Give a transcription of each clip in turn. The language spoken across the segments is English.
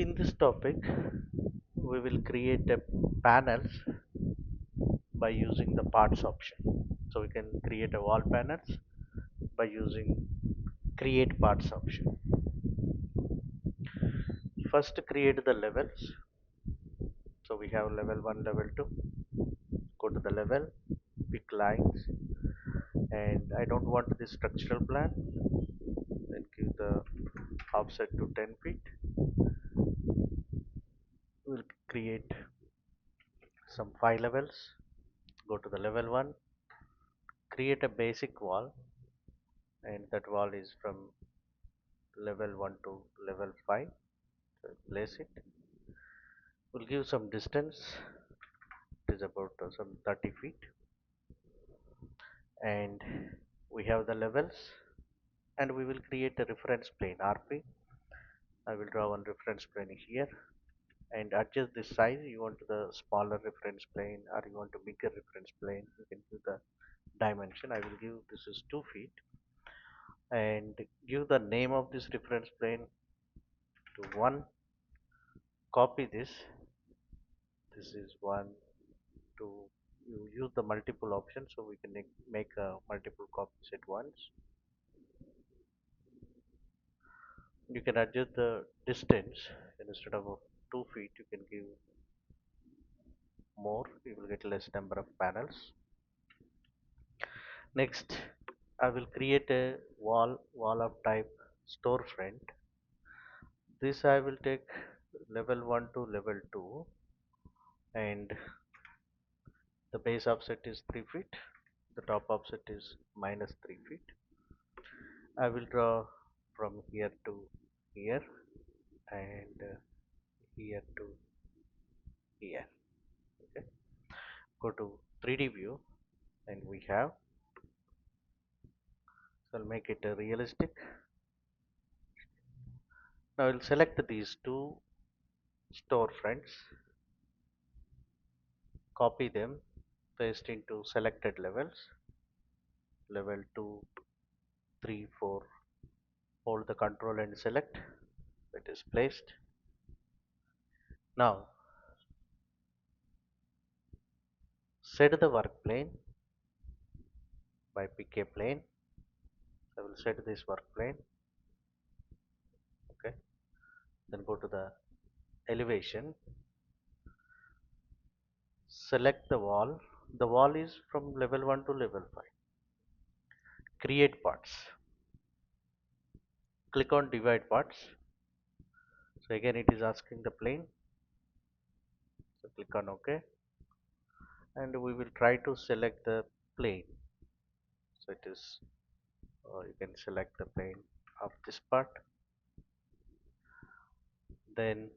In this topic, we will create a panels by using the parts option. So we can create a wall panels by using create parts option. First create the levels. So we have level 1, level 2. Go to the level, pick lines, and I don't want this structural plan. Then give the offset to 10 feet. We'll create some 5 levels. Go to the level 1, create a basic wall, and that wall is from level 1 to level 5. So place it. We'll give some distance. It is about some 30 feet. And we have the levels, and we will create a reference plane RP. I will draw one reference plane here and adjust this size. You want the smaller reference plane or you want a bigger reference plane, you can give the dimension. I will give this is 2 feet and give the name of this reference plane to 1. Copy this. This is 1, 2. You use the multiple option so we can make multiple copies at once. You can adjust the distance. Instead of 2 feet you can give more, you will get less number of panels. Next, I will create a wall of type storefront. This I will take level 1 to level 2, and the base offset is 3 feet, the top offset is minus 3 feet. I will draw from here to here and here to here. Okay. Go to 3D view and we have, so I'll make it a realistic. Now I'll select these two storefronts, copy them, paste into selected levels, level 2, 3, 4, hold the control and select, it is placed. Now set the work plane by pick a plane. I will set this work plane. Okay. Then go to the elevation, select the wall. The wall is from level 1 to level 5. Create parts. Click on divide parts. So again it is asking the plane. So click on OK. And we will try to select the plane. So it is, you can select the plane of this part. Then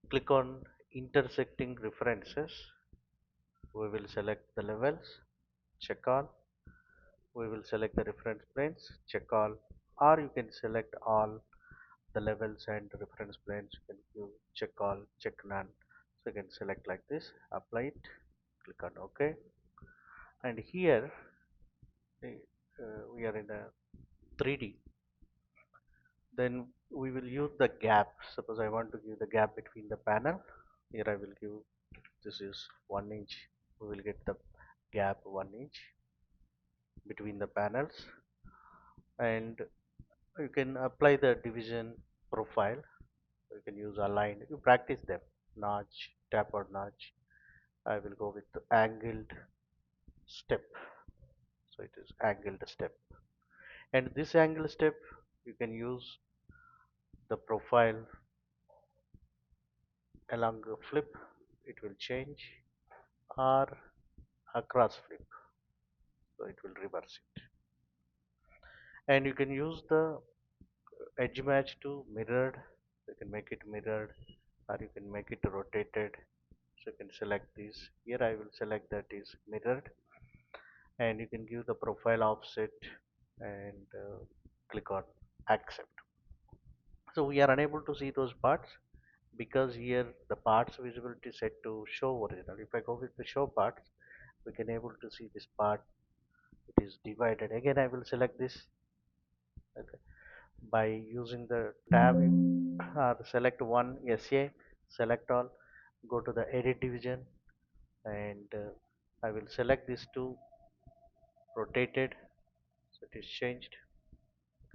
click on intersecting references. We will select the levels, check all. We will select the reference planes, check all, or you can select all the levels and reference planes. You can do check all, check none. So you can select like this, apply it, click on OK. And here we are in a 3D. Then we will use the gap. Suppose I want to give the gap between the panel. Here I will give, this is 1 inch. We will get the gap 1 inch between the panels. And you can apply the division profile. You can use align. You practice them. Notch, tapered notch. I will go with the angled step. So it is angled step. And this angled step, you can use the profile along the flip. It will change, or across flip. So it will reverse it. And you can use the edge match to mirrored. You can make it mirrored or you can make it rotated. So you can select this. Here I will select that is mirrored, and you can give the profile offset and click on accept. So we are unable to see those parts because here the parts visibility is set to show original. If I go with the show parts, we can able to see this part. It is divided. Again I will select this. Okay. by using the tab select one SA, select all, go to the edit division, and I will select these two rotated, so it is changed.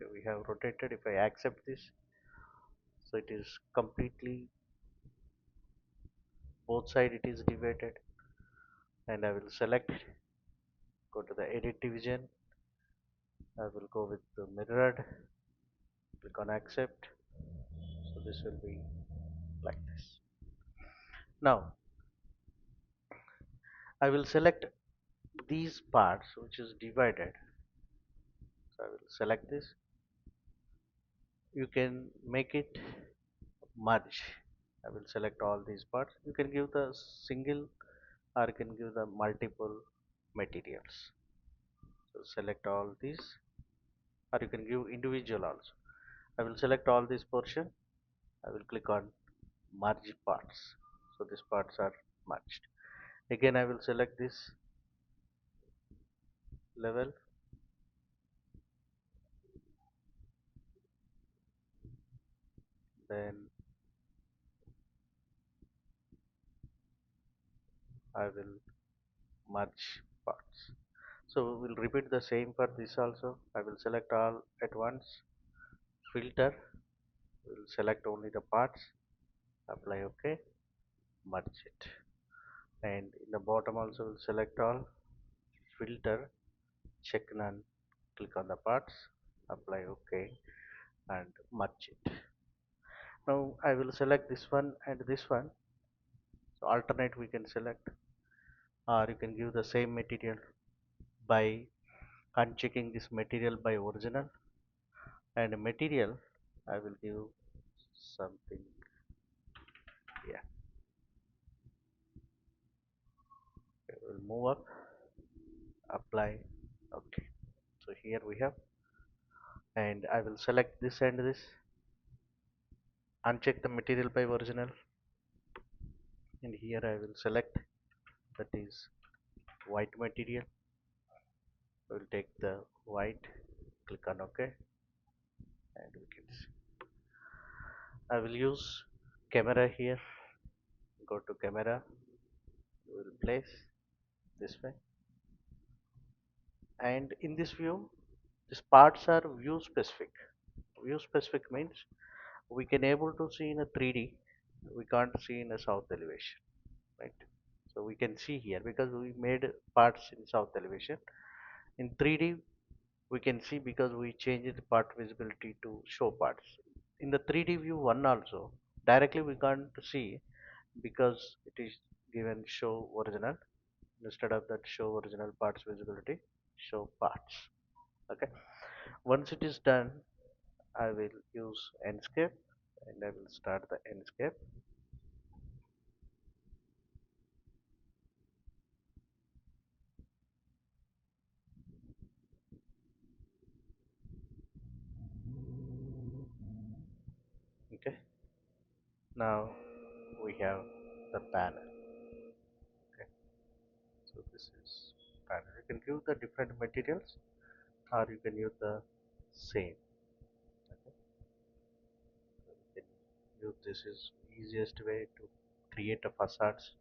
Okay, we have rotated. If I accept this, so it is completely both side it is divided, and I will select, go to the edit division, I will go with the mirrored, click on accept, so this will be like this. Now I will select these parts which is divided, so I will select this. You can make it merge. I will select all these parts. You can give the single or you can give the multiple materials. So select all these, or you can give individual also. I will select all this portion. I will click on merge parts. So these parts are merged. Again I will select this level, then I will merge parts. So we'll repeat the same for this also. I will select all at once, filter, we'll select only the parts, apply OK, merge it. And in the bottom also we'll select all, filter, check none, click on the parts, apply OK, and merge it. Now I will select this one and this one. So alternate we can select, or you can give the same material by unchecking this material by original, and material I will give something, yeah, we'll move up, apply, okay. So here we have, and I will select this and this, uncheck the material by original, and here I will select that is white material. I will take the white, click on OK, and we can see. I will use camera here, go to camera, we will place this way, and in this view these parts are view specific. View specific means we can able to see in a 3D, we can't see in a south elevation, right? So we can see here because we made parts in south elevation. In 3D we can see because we changed the part visibility to show parts. In the 3D view one also directly we can't see because it is given show original. Instead of that show original parts visibility, show parts. Okay, once it is done I will use Enscape, and I will start the Enscape. Okay, now we have the panel. Okay, so this is panel. You can give the different materials or you can use the same. Okay, so you can use, this is easiest way to create a facades.